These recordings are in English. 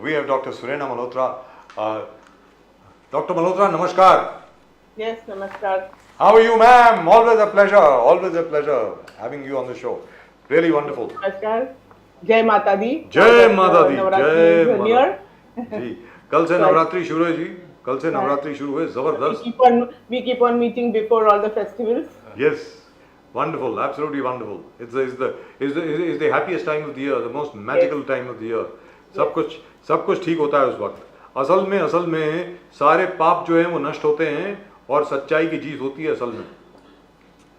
we have Dr. Surena Malhotra. Dr. Malhotra, namaskar. Yes, namaskar. How are you, ma'am? Always a pleasure having you on the show. Really wonderful. Namaskar. Jai Mata Di. जय माता दी, Navratri जय is माता near. जी। कल से नवरात्रि शुरू है जी, कल से नवरात्रि शुरू है, जबरदस्त। We keep on meeting before all the festivals. Yes, wonderful, absolutely wonderful. It's the happiest time of the year, the most magical time of the year. सब कुछ ठीक होता है उस वक्त. असल में सारे पाप जो हैं वो नष्ट होते हैं और सच्चाई की जीत होती है असल में.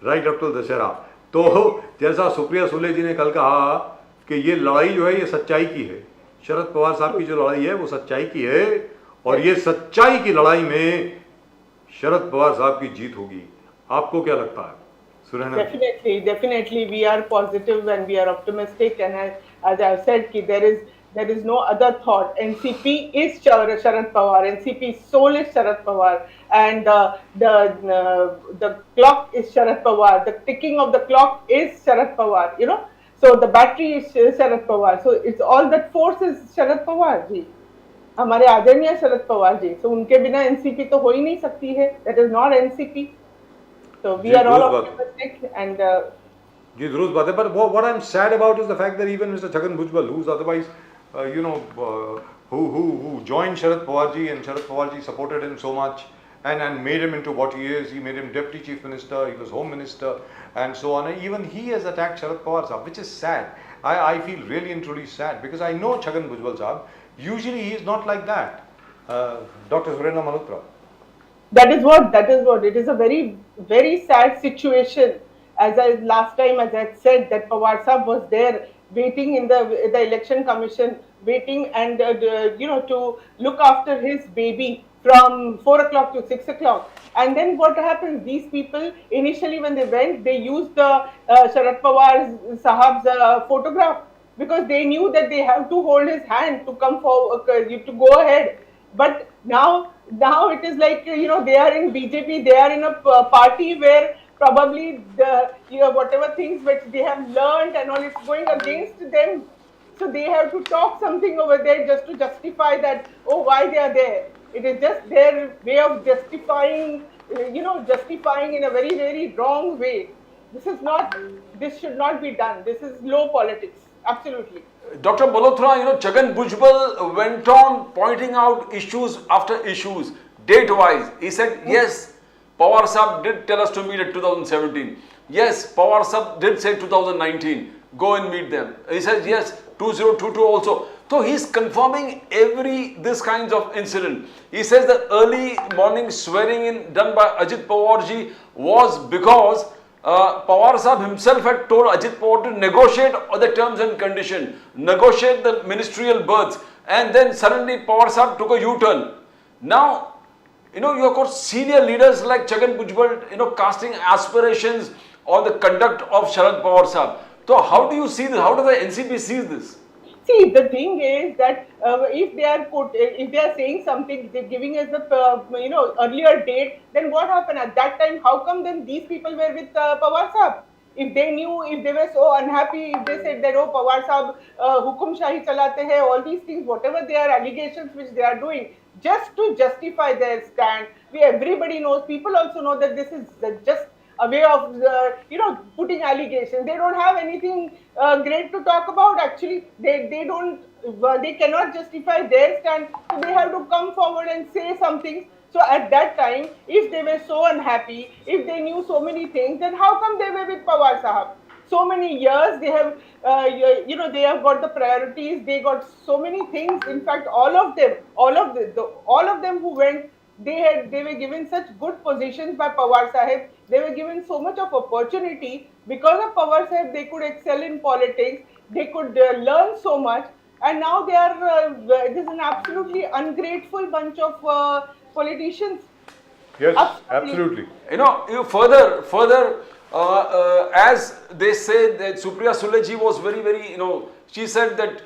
Right up to Dussehra. तो जैसा सुप्रिया सुले जी ने कल कहा कि ये लड़ाई जो है ये सच्चाई की है. शरद पवार साहब की जो लड़ाई है वो सच्चाई की है और ये सच्चाई की लड़ाई में शरद पवार साहब की जीत होगी. आपको क्या लगता है? Definitely, we are positive and we are optimistic. And as I've said, there is no other thought. NCP is Sharad Pawar. NCP's soul is Sharad Pawar, and the clock is Sharad Pawar. The ticking of the clock is Sharad Pawar. You know, so the battery is Sharad Pawar. So it's all that force is Sharad Pawar जी. हमारे आदरणीय Sharad Pawar ji. So उनके बिना NCP तो हो ही नहीं सकती है. That is not NCP. So we are all optimistic and. जी दुरुस्त बात है. But what I'm sad about is the fact that even Mr. Chhagan Bhujbal, who's otherwise, who joined Sharad Pawar ji, and Sharad Pawar ji supported him so much and made him into what he is. He made him deputy chief minister. He was home minister and so on. And even he has attacked Sharad Pawar sahab, which is sad. I feel really and truly sad because I know Chhagan Bhujbal sahab. Usually he is not like that. Dr. Surena Malhotra. That is what. It is a very, very sad situation. Last time, as I said, that Pawar Sahab was there waiting in the election commission, waiting and to look after his baby from 4 o'clock to 6 o'clock. And then what happens? These people initially when they went, they used the Sharad Pawar Sahab's photograph because they knew that they have to hold his hand to come forward, to go ahead. But now it is like they are in BJP, they are in a party where probably whatever things which they have learned and all is going against them. So they have to talk something over there just to justify that why they are there. It is just their way of justifying in a very, very wrong way. This should not be done. This is low politics. Absolutely. Dr. Malhotra, Chhagan Bhujbal went on pointing out issues after issues, date-wise. He said, yes, Pawar Sahab did tell us to meet at 2017. Yes, Pawar Sahab did say 2019, go and meet them. He says, yes, 2022 also. So he's confirming this kinds of incident. He says the early morning swearing in done by Ajit Pawar ji was because Pawar Sahab himself had told Ajit Pawar to negotiate the terms and conditions, negotiate the ministerial berths, and then suddenly Pawar Sahab took a U-turn. Now, you have got senior leaders like Chhagan Bhujbal, casting aspirations on the conduct of Sharad Pawar Sahab. So how do you see this? How does the NCP see this? See, the thing is that if they are saying something, they're giving us the earlier date, then what happened at that time? How come then these people were with Pawar Sahab? If they were so unhappy, if they said that Pawar Sahab hukum shahi chalate hai, all these things, whatever they are allegations which they are doing, just to justify their stand. Everybody knows. People also know that this is just a way of putting allegations. They don't have anything great to talk about. Actually, they cannot justify their stand, so they have to come forward and say something. So at that time, if they were so unhappy, if they knew so many things, then how come they were with Pawar Sahab? So many years they have, they have got the priorities. They got so many things. In fact, all of them who went, they were given such good positions by Pawar Sahib. They were given so much of opportunity because of Pawar Sahib. They could excel in politics. They could learn so much, and now they are. This is an absolutely ungrateful bunch of politicians. Yes, absolutely. Further, as they say that Supriya Sule ji was very, very, she said that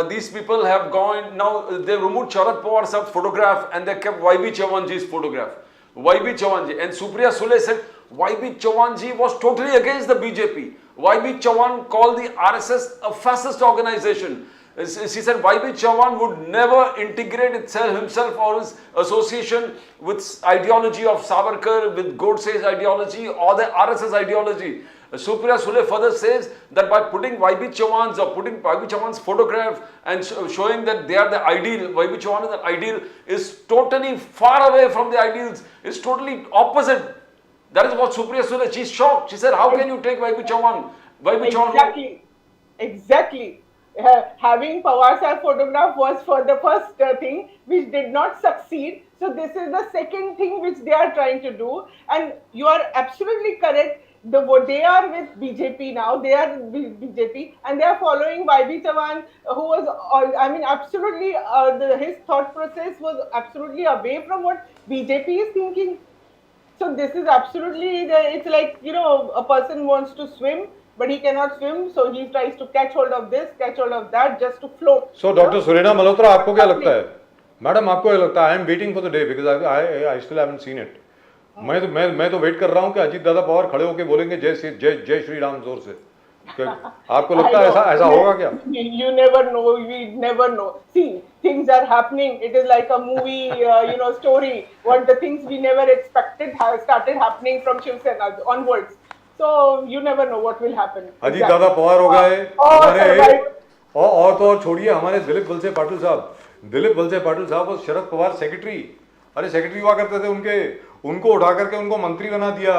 these people have gone, now they removed Sharad Pawar Sahab's photograph and they kept YB Chavanji's photograph. YB Chavanji. And Supriya Sule said YB Chavanji was totally against the BJP. YB Chavan called the RSS a fascist organization. She said YB Chauhan would never integrate himself or his association with ideology of Savarkar, with Godse's ideology or the RSS ideology. Supriya Sule further says that by putting YB Chauhan's photograph and showing that they are the ideal, YB Chauhan is the ideal, is totally far away from the ideals, is totally opposite. That is what Supriya Sule, she's shocked. She said, how can you take YB Chauhan? Exactly. Exactly. Having Pawar sahab photograph was for the first thing which did not succeed. So this is the second thing which they are trying to do. And you are absolutely correct. They are with BJP now. They are with BJP and they are following YB Chauhan, who was, absolutely, his thought process was absolutely away from what BJP is thinking. So this is absolutely, it's like, a person wants to swim, but he cannot swim, so he tries to catch hold of this, catch hold of that, just to float. So Dr. Surena Malhotra, आपको क्या लगता है? Madam आपको क्या लगता है? I am waiting for the day because I still haven't seen it. मैं तो वेट कर रहा हूँ कि अजीत दादा पवार खड़े होके बोलेंगे जय श्री राम जोर से. आपको लगता है ऐसा होगा क्या? You never know. We never know. See, things are happening. It is like a movie, story. What the things we never expected have started happening from Shiv Sena onwards. So you never know what will happen. Ajit Dada Pawar हो गए हमारे, और तो और छोड़िए हमारे दिलीप वलसे पाटिल साहब वो शरद पवार सेक्रेटरी, अरे सेक्रेटरी हुआ करते थे उनको उठा करके उनको मंत्री बना दिया,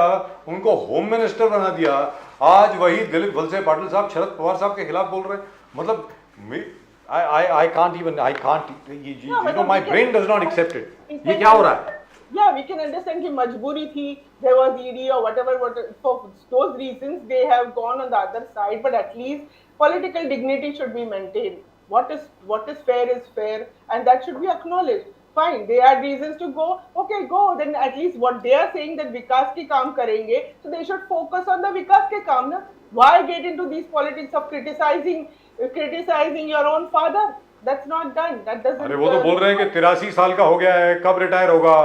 उनको होम मिनिस्टर बना दिया. आज वही दिलीप वलसे पाटिल साहब शरद पवार साहब के खिलाफ बोल रहे हैं. मतलब I can't, my brain does not accept it. ये क्या हो रहा है? Yeah, we can understand कि मजबूरी थी, there was ED or whatever, for those reasons they have gone on the other side, but at least political dignity should be maintained. What is fair, and that should be acknowledged. Fine, they had reasons to go, okay, go, then at least what they are saying that विकास के काम करेंगे, so they should focus on the विकास के काम ना. Why get into these politics of criticizing your own father? That's not done. That doesn't. अरे वो तो बोल रहे हैं कि 83 साल का हो गया है, कब रिटायर होगा,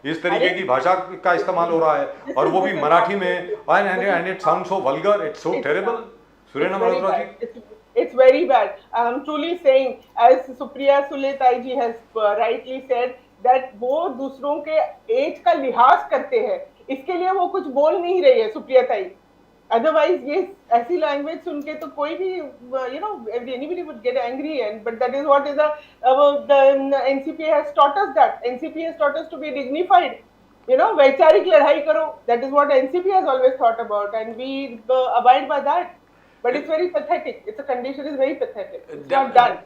इस तरीके की भाषा का इस्तेमाल हो रहा है, और वो भी मराठी में, and it sounds so vulgar, it's so terrible. Surena Malhotra ji. It's very bad. I'm truly saying, as Supriya Sule ji has rightly said, that वो दूसरों के एज का लिहाज करते हैं, इसके लिए वो कुछ बोल नहीं रही है सुप्रिया ताई. Otherwise, ये ऐसी लैंग्वेज सुन के तो कोई भी, anybody would get angry, but that is what is the NCP has taught us that. NCP has taught us to be dignified. वैचारिक लड़ाई करो. That is what NCP has always thought about, and we abide by that. But it's very pathetic. It's a condition is very pathetic. It's not done.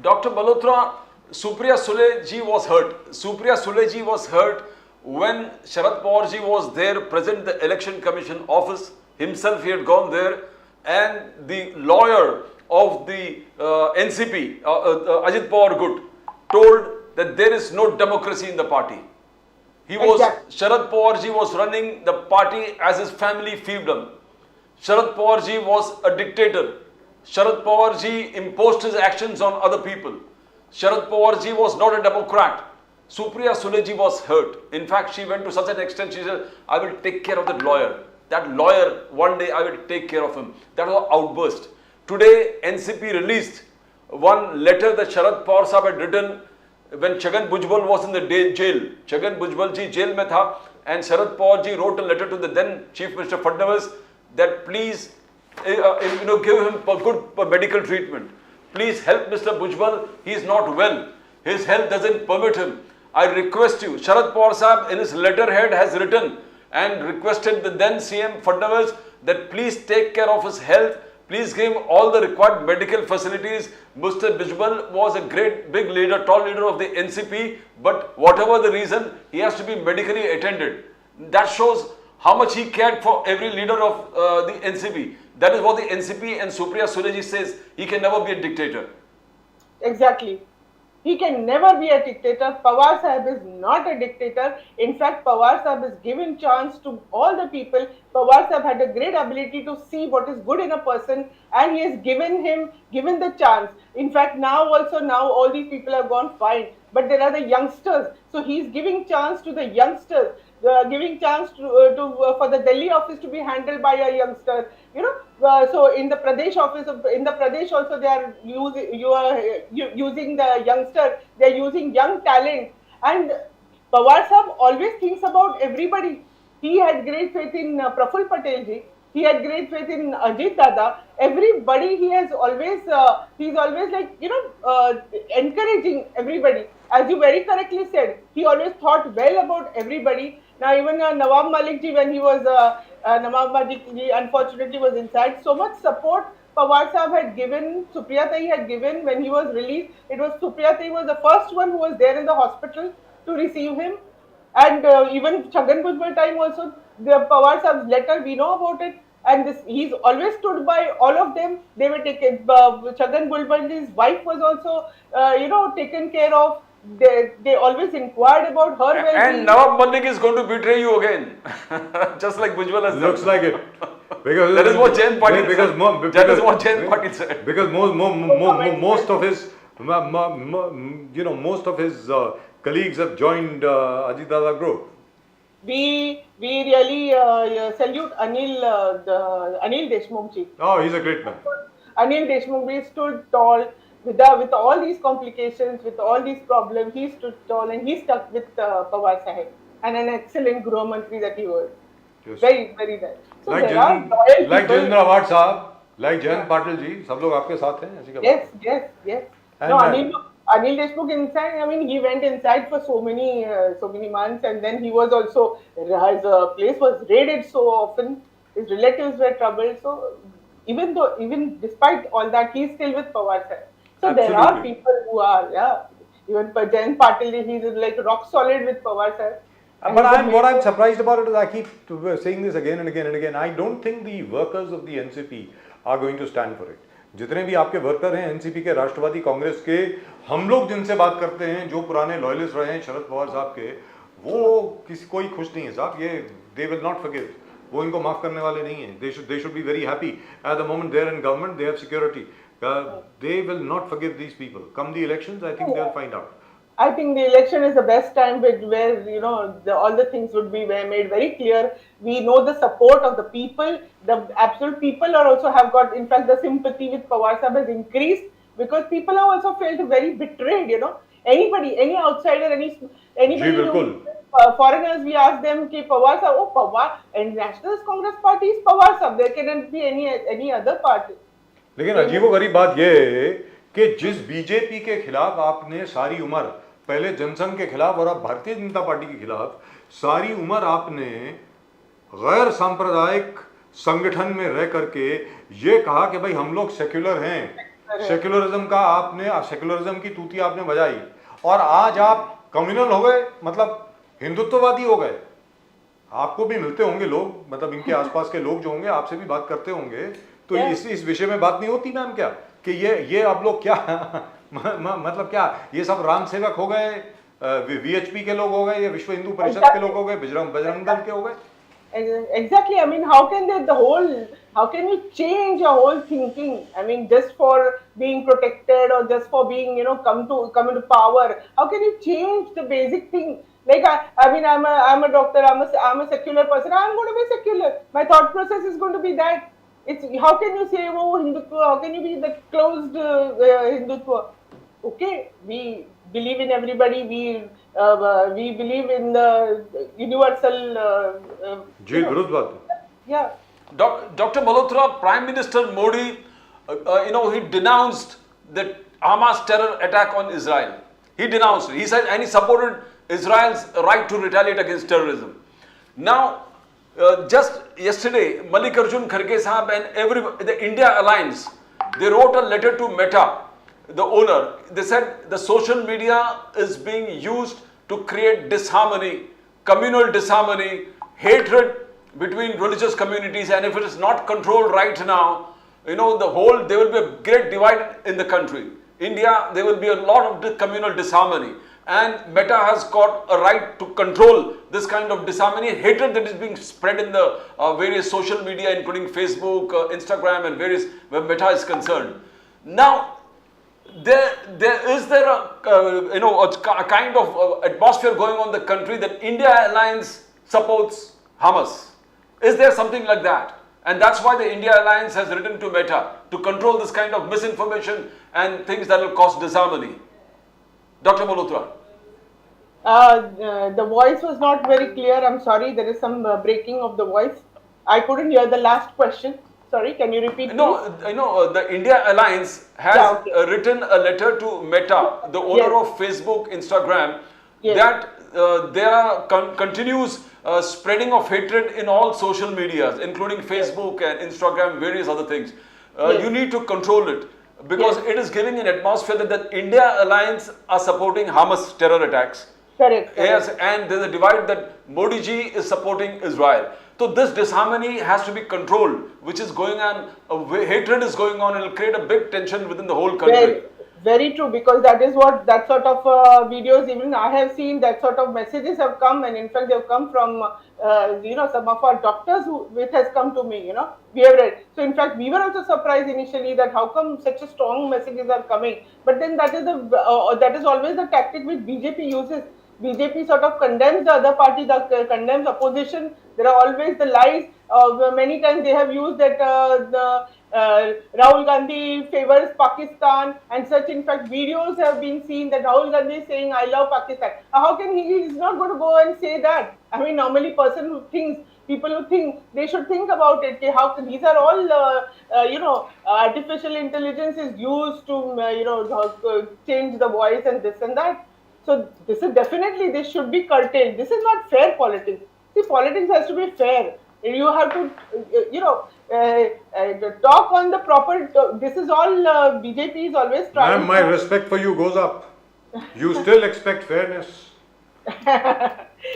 Dr. Malhotra, Supriya Sule ji was hurt. Supriya Sule ji was hurt when Sharad Pawar ji was there, present the election commission office. Himself, he had gone there, and the lawyer of the NCP, Ajit Pawar Gut, told that there is no democracy in the party. Sharad Pawar ji was running the party as his family fiefdom. Sharad Pawar ji was a dictator. Sharad Pawar ji imposed his actions on other people. Sharad Pawar ji was not a democrat. Supriya Sule ji was hurt. In fact, she went to such an extent, she said, I will take care of that lawyer. That lawyer, one day I will take care of him. That was an outburst. Today, NCP released one letter that Sharad Pawar sahab had written when Chhagan Bhujbal was in the jail. Chhagan Bhujbal ji jail mein tha, and Sharad Pawar ji wrote a letter to the then Chief Minister Fadnavis that please give him a good medical treatment. Please help Mr. Bhujbal. He is not well. His health doesn't permit him. I request you. Sharad Pawar sahab in his letterhead has written and requested the then CM Fadnavis that please take care of his health. Please give him all the required medical facilities. Mr. Bhujbal was a great big leader, tall leader of the NCP, but whatever the reason, he has to be medically attended. That shows how much he cared for every leader of the NCP. That is what the NCP and Supriya Sule ji says. He can never be a dictator. Exactly. He can never be a dictator. Pawar sahab is not a dictator. In fact, Pawar sahab is given chance to all the people. Pawar sahab had a great ability to see what is good in a person, and he has given the chance. In fact, now all these people have gone fine. but there are the youngsters. So he's giving chance to the youngsters, giving chance for the Delhi office to be handled by a youngster. So in the Pradesh office, in the Pradesh also they are using the youngster. They are using young talent, and Pawar Sahab always thinks about everybody. He had great faith in Praful Patel ji. He had great faith in Ajit Dada. Everybody, he's always like, encouraging everybody. As you very correctly said, he always thought well about everybody. Now, even Nawab Malik ji, when he was, Nawab Malik ji unfortunately was inside, so much support Pawar Sahab had given, Supriya Tai had given when he was released. It was Supriya Tai was the first one who was there in the hospital to receive him. And even Chhagan Bhujbal time also, the Pawar Sahab's letter, we know about it. And he's always stood by all of them. They were taken, Chhagan Bhujbal's wife was also, taken care of. They always inquired about her well-being. And Nawab Malik is going to betray you again. Just like Bhujbal has Looks like it. Because that is what Jayant Patil said. Because That is what Jayant Patil said. Because most of his, most of his colleagues have joined Ajit Dada group. We really salute Anil Deshmukh ji. Oh, he's a great man. Anil Deshmukh, we stood tall with all these complications, with all these problems. He stood tall and he stuck with Pawar Sahib, and an excellent Guru Mantri that he was. Yes. Very, very nice. So Like there are loyal people. Jitendra AWHAD साहब, like Jayant Patil जी, सब लोग आपके साथ हैं, ऐसी क्या बात है? Yes. And, No, Anil Deshmukh inside. I mean, he went inside for so many months, and then he was also, his place was raided so often. His relatives were troubled. So even despite all that, he's still with Pawar Sahib. So there are Absolutely. people who are, even Jayant Patil, he's like rock solid with Pawar Sahib. And What I'm surprised about it is I keep saying this again and again and again. I don't think the workers of the NCP are going to stand for it. जितने भी आपके worker हैं NCP के, राष्ट्रवादी कांग्रेस के, हम लोग जिनसे बात करते हैं, जो पुराने लॉयलिस्ट रहे हैं शरद पवार साहब के, वो कोई खुश नहीं है साहब. ये दे विल नॉट फॉरगिव. वो इनको माफ करने वाले नहीं हैं. They should be very happy. At the moment they are in government, they have security. They will not forgive these people. Come the elections, I think they'll find out. I think the election is the best time where all the things would be made very clear. We know the support of the people. The absolute people are also have got. In fact, the sympathy with Pawar Sahib has increased because people have also felt very betrayed. Anybody, any outsider, anybody. जी, बिल्कुल. Foreigners, we ask them कि Pawar Sahib, Pawar and Nationalist Congress Party is Pawar Sahib. There cannot be any other party. लेकिन अजीबोगरीब बात यह है कि जिस BJP के खिलाफ आपने सारी उम्र, पहले जनसंघ के खिलाफ और अब भारतीय जनता पार्टी के खिलाफ सारी उम्र आपने गैर सांप्रदायिक संगठन में रह करके ये कहा कि भाई हम लोग सेक्युलर हैं, सेक्युलरिज्म की तूती आपने बजाई, और आज आप कम्युनल हो गए, मतलब हिंदुत्ववादी हो गए. आपको भी मिलते होंगे लोग, मतलब इनके आसपास के लोग जो होंगे आपसे भी बात करते होंगे, तो इस विषय में बात नहीं होती मैम क्या कि ये आप लोग क्या मतलब क्या ये सब राम सेवक हो गए, वीएचपी के लोग हो गए, या विश्व हिंदू परिषद के लोग हो गए, बजरंग दल के हो गए? Exactly. I mean, how can you change your whole thinking? I mean, just for being protected or just for being, come into power, how can you change the basic thing? Like, I mean, I'm a doctor, I'm a secular person, I'm going to be secular. My thought process is going to be that. How can you say, oh, Hindutva, how can you be the closed Hindutva? Okay, we believe in everybody, we believe in the universal... Yeah. Dr. Malhotra, Prime Minister Modi, he denounced the Hamas terror attack on Israel. He denounced it. He said, and he supported Israel's right to retaliate against terrorism. Now, just yesterday, Mallikarjun Kharge Sahab and the India Alliance, they wrote a letter to Meta, the owner. They said the social media is being used to create disharmony, communal disharmony, hatred between religious communities, and if it is not controlled right now, there will be a great divide in the country. India, there will be a lot of communal disharmony. And Meta has got a right to control this kind of disharmony and hatred that is being spread in the various social media, including Facebook, Instagram, and various where Meta is concerned. Now, is there a kind of atmosphere going on in the country that India Alliance supports Hamas? Is there something like that? And that's why the India Alliance has written to Meta to control this kind of misinformation and things that will cause disharmony. Dr. Malhotra. The voice was not very clear. I'm sorry. There is some breaking of the voice. I couldn't hear the last question. Sorry, can you repeat? No, the India Alliance has Yeah, okay. written a letter to Meta, the owner Yes. of Facebook, Instagram, Yes. that there are continues spreading of hatred in all social medias, including Facebook and Instagram, various other things. Yes. You need to control it because Yes. it is giving an atmosphere that the India Alliance are supporting Hamas terror attacks. Correct. Yes, and there's a divide that Modi ji is supporting Israel. So this disharmony has to be controlled, which is going on, hatred is going on, and it will create a big tension within the whole country. Very, very true, because that is what, that sort of videos, even I have seen, that sort of messages have come, and in fact they have come from some of our doctors it has come to me, we have read. So in fact we were also surprised initially that how come such a strong messages are coming, but then that is always the tactic which BJP uses. BJP sort of condemns the other party, condemns opposition. There are always the lies. Many times they have used that Rahul Gandhi favors Pakistan and such. In fact, videos have been seen that Rahul Gandhi is saying, "I love Pakistan." How can he is not going to go and say that? I mean, normally people who think, they should think about it. How these are all, artificial intelligence is used to, change the voice and this and that. So this is definitely, this should be curtailed. This is not fair politics. See, politics has to be fair. You have to, talk on the proper. This is all BJP is always trying. Ma'am, my respect for you goes up. You still expect fairness.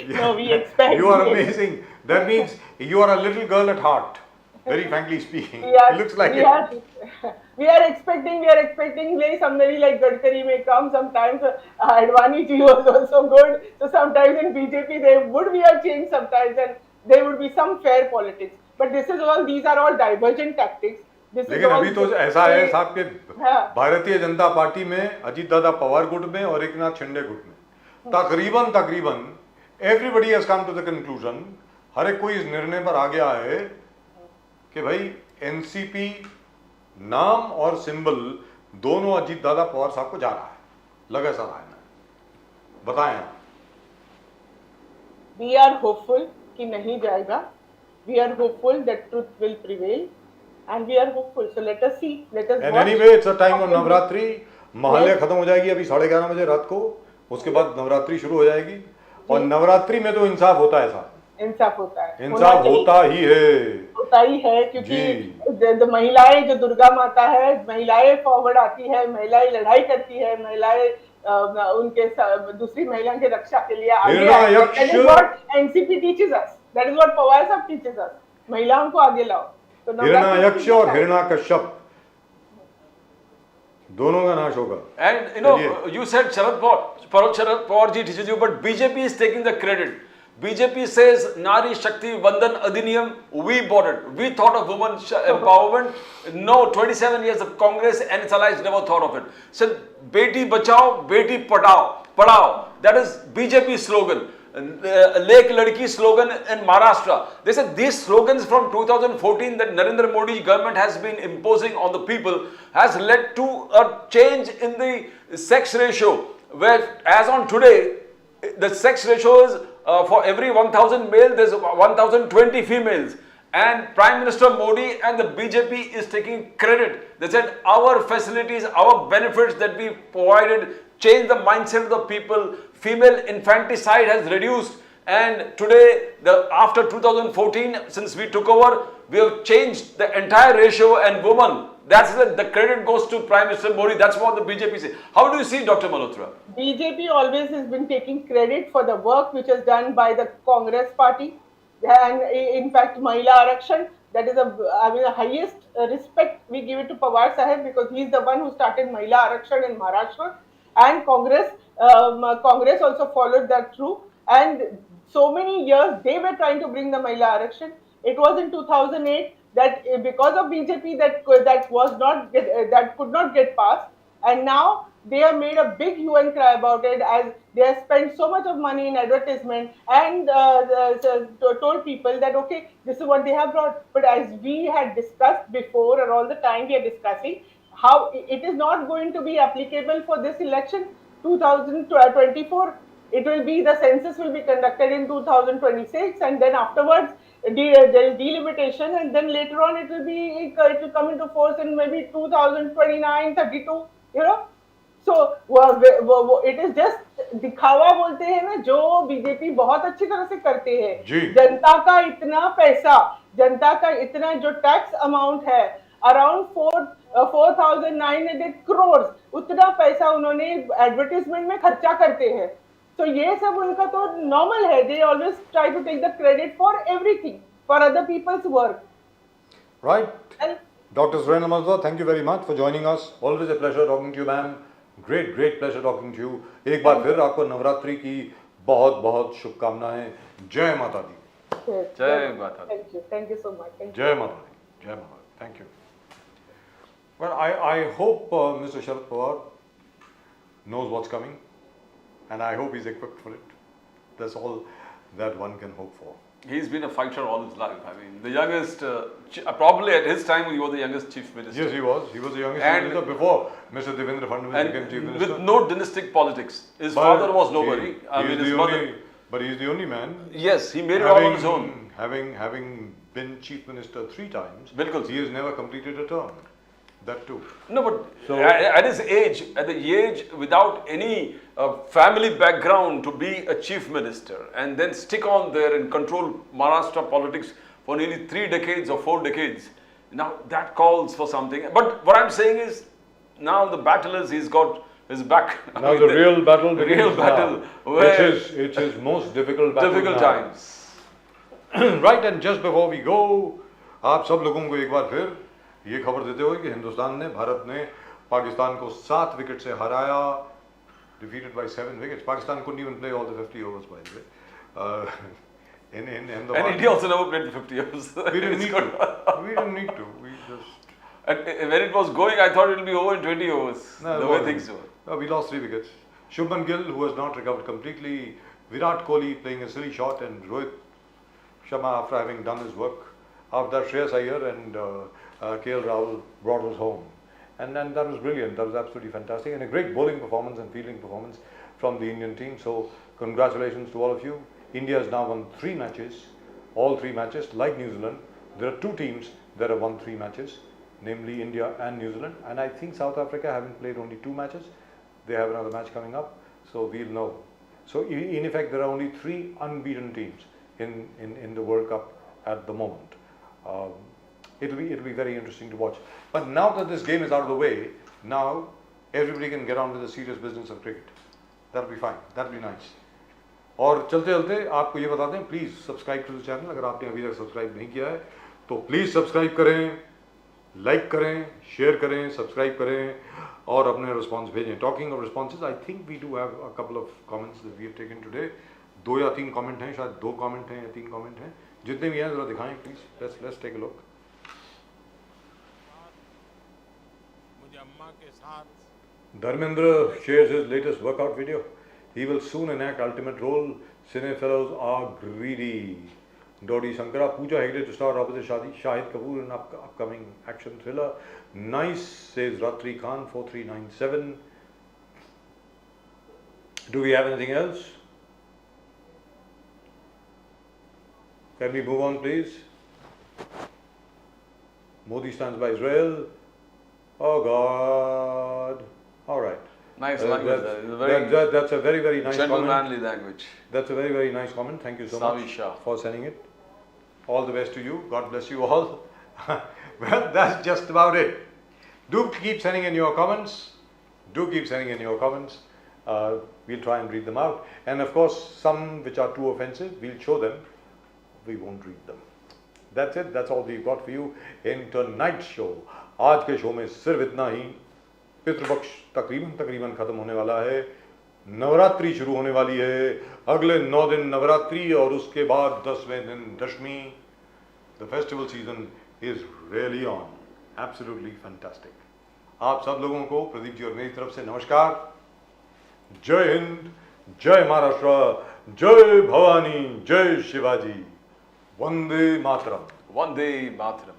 No, we expect. You are amazing. That means you are a little girl at heart. Very frankly speaking, Yeah, it looks like it. we are expecting like somebody like Gadkari may come sometimes. Advani ji was also good. So sometimes in BJP there would be a change sometimes, and there would be some fair politics. But these are all divergent tactics. लेकिन अभी तो ऐसा है साहब के हाँ. Bharatiya Janata party में अजीत दादा पवार गुट में और एक नाथ शिंदे गुट में तकरीबन everybody has come to the conclusion, हर एक कोई इस निर्णय पर आ गया है कि भाई एनसीपी नाम और सिंबल दोनों अजीत दादा पवार साहब को जा रहा है, लगा सा है ना, बताएं आप। We are hopeful कि नहीं जाएगा. We are hopeful that truth will prevail, and we are hopeful. So let us see. Let us And watch. anyway, it's a time of Navratri. Mahalaya खत्म हो जाएगी अभी 11:30 बजे रात को, उसके बाद नवरात्रि शुरू हो जाएगी और नवरात्रि में तो इंसाफ होता है साहब. इंसाफ होता है. इंसाफ होता ही है. होता ही है क्योंकि महिलाएं जो दुर्गा माता है, महिलाएं फॉरवर्ड आती है, महिलाएं लड़ाई करती है, महिलाएं उनके दूसरी महिलाओं की रक्षा के लिए आगे आती है. That is what NCP teaches us. That is what Pawar साहब teaches us. महिलाओं को आगे लाओ. तो हिरण्यक्ष और हिरण्यकश्यप दोनों का नाश होगा. And you said Sharad Pawar ji teaches you, but BJP is taking the credit. BJP says Nari Shakti Vandan Adhiniyam, we bought it. We thought of women empowerment. No, 27 years of Congress and its allies never thought of it. Said Beti Bachao, Beti Padhao. That is BJP slogan. Lek Ladki slogan in Maharashtra. They said these slogans from 2014 that Narendra Modi government has been imposing on the people has led to a change in the sex ratio, where as on today the sex ratio is for every 1000 male there's 1020 females, and Prime Minister Modi and the BJP is taking credit. They said our facilities, our benefits that we provided changed the mindset of the people. Female infanticide has reduced, and today after 2014 since we took over, we have changed the entire ratio, and women, that's the credit goes to Prime Minister Modi. That's what the BJP says. How do you see, Dr. Malhotra? BJP always has been taking credit for the work which is done by the Congress party, and in fact Mahila Arakshan, that is the highest respect we give it to Pawar Sahib, because he is the one who started Mahila Arakshan in Maharashtra, and Congress also followed that through, and so many years they were trying to bring the Mahila Arakshan. It was in 2008 that because of BJP that could not get passed, And now they have made a big hue and cry about it, as they have spent so much of money in advertisement and told people that okay, this is what they have brought. But as we had discussed before, or all the time we are discussing, how it is not going to be applicable for this election 2024. It will be, the census will be conducted in 2026, and then afterwards there is delimitation, and then later on it will come into force in maybe 2029, 32. You know, so it is just दिखावा बोलते हैं ना, जो BJP बहुत अच्छी तरह से करते जी। हैं. जनता का इतना पैसा, जनता का इतना जो टैक्स अमाउंट है, अराउंड 4,900 crores, उतना पैसा उन्होंने एडवर्टीजमेंट में खर्चा करते हैं. तो ये सब उनका तो नॉर्मल है. They always try to take the credit for everything, for other people's work. Right. Dr. Supriya Sule, thank you very much for joining us. Always a pleasure talking to you, ma'am. Great pleasure talking to you. एक बार फिर आपको नवरात्रि की बहुत शुभकामनाएं. जय माता दी. जय माता दी. Thank you so much. जय माता दी. Thank you. Well, I hope Mr. Sharad Pawar knows what's coming, and I hope he's equipped for it. That's all that one can hope for. He's been a fighter all his life. I mean, the youngest, probably at his time, he was the youngest chief minister. Yes, he was. He was the youngest And- minister before Mr. Devendra Fadnavis became chief minister. with no dynastic politics. His But father was nobody. I he mean, is his the mother. but he's the only man. Yes, he made it all on his own. Having been chief minister 3 times, Bilkul. he has never completed a term. That too. No, but So- at his age, at the age without any family background to be a chief minister and then stick on there and control Maharashtra politics for nearly 3 decades or 4 decades, now that calls for something. But what I'm saying is, now the battle is he's got his back. Now the real battle begins real battle, now. where It is most difficult battle difficult now. times. Right, and just before we go, आप सब लोगों को एक बार फिर ये खबर देते हुए कि हिंदुस्तान ने, भारत ने पाकिस्तान को 7 विकेट से हराया, defeated by 7 wickets. Pakistan couldn't even play all the 50 overs, by the way. In the And India also never played the 50 overs. we didn't It's need good. to. We didn't need to. We just And when it was going, I thought it will be over in 20 overs. No, the it way wasn't. things were. We lost 3 wickets. Shubman Gill, who has not recovered completely, Virat Kohli playing a silly shot, and Rohit Sharma, after having done his work, after that Shreyas Iyer and KL Rahul brought us home. And that was brilliant. That was absolutely fantastic, and a great bowling performance and fielding performance from the Indian team. So congratulations to all of you. India has now won 3 matches, all 3 matches. Like New Zealand, there are 2 teams that have won 3 matches, namely India and New Zealand. And I think South Africa haven't played only 2 matches. They have another match coming up, so we'll know. So in effect, there are only 3 unbeaten teams in the World Cup at the moment. It'll be very interesting to watch. But now that this game is out of the way, now everybody can get on with the serious business of cricket. That'll be fine. That'll be nice. और चलते चलते आपको ये बता दें, please subscribe to the channel. अगर आपने अभी तक सब्सक्राइब नहीं किया है तो प्लीज़ सब्सक्राइब करें, लाइक करें, शेयर करें, सब्सक्राइब करें और अपने रिस्पॉन्स भेजें. Talking of responses, I think we do have a couple of comments that we have taken today. 2 या 3 कमेंट हैं, शायद 2 कमेंट हैं या 3 कमेंट हैं. जितने भी हैं ज़रा दिखाएं please. Let's take a look. Dharmendra shares his latest workout video. He will soon enact ultimate role. Cine fellows are greedy. Dodi Shankara, Pooja Hegde to star opposite Shahid Kapoor in upcoming action thriller. Nice, says Ratri Khan, 4397. Do we have anything else? Can we move on, please? Modi stands by Israel. Oh God. All right. Nice language. That's a very, very nice comment. Gentlemanly language. That's a very, very nice comment. Thank you so Savi much Shah. for sending it. All the best to you. God bless you all. Well, that's just about it. Do keep sending in your comments. Do keep sending in your comments. We'll try and read them out. And of course, some which are too offensive, we'll show them. We won't read them. That's it. That's all we've got for you in tonight's show. आज के show में सिर्फ इतना ही. पितृपक्ष तकरीबन खत्म होने वाला है. नवरात्रि शुरू होने वाली है. अगले 9 दिन नवरात्रि और उसके बाद 10वें दिन दशमी. The festival season is really on. Absolutely fantastic. आप सब लोगों को प्रदीप जी और मेरी तरफ से नमस्कार। जय हिंद, जय महाराष्ट्र, जय भवानी, जय शिवाजी, वंदे मातरम। वंदे मातरम।